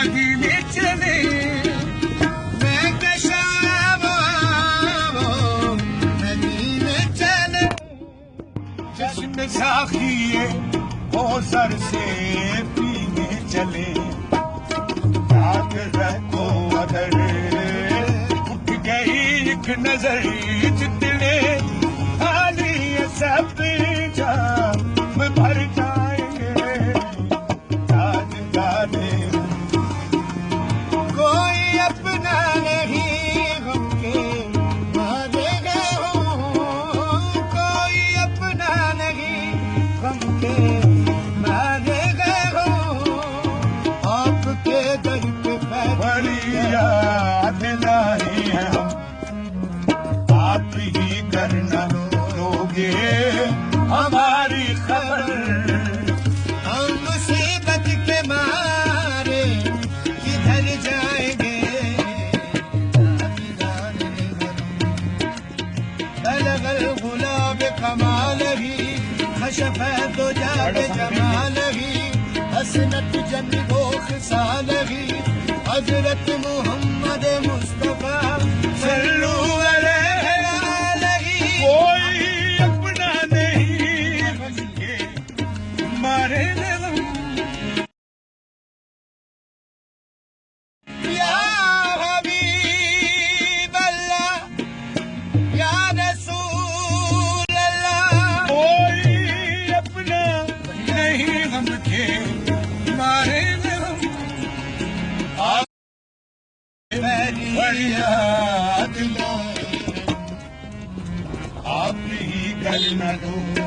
مدینے چلے میں کشاب مدینے چلے جشن ساقیے وہ سر سے پینے چلے یاد رکھو اگر اٹھ گئی ایک نظر جتنے خالی سب جام بھر جائیں گے تاجدارے کوئی اپنا نہیں غم کے مارے گئے ہوں کوئی اپنا نہیں غم کے مارے گئے ہوں آپ کے در پہ بڑی یاد لائی ہے ہم آپ ہی کرنا لوگے ہماری خبر ہم مصیبت کے مارے کدھر جائیں گے بلغ الغلاب کمالہ کشف دجى جمالہ حسنت جميع خصالہ حضرت محمد مصطفیٰ صلوا علیہ کوئی اپنا نہیں بس کے مارے غم یا حبیب اللہ یا رسول اللہ کوئی اپنا نہیں غم کے مارے غم فریاد آپ ہی کرنا دو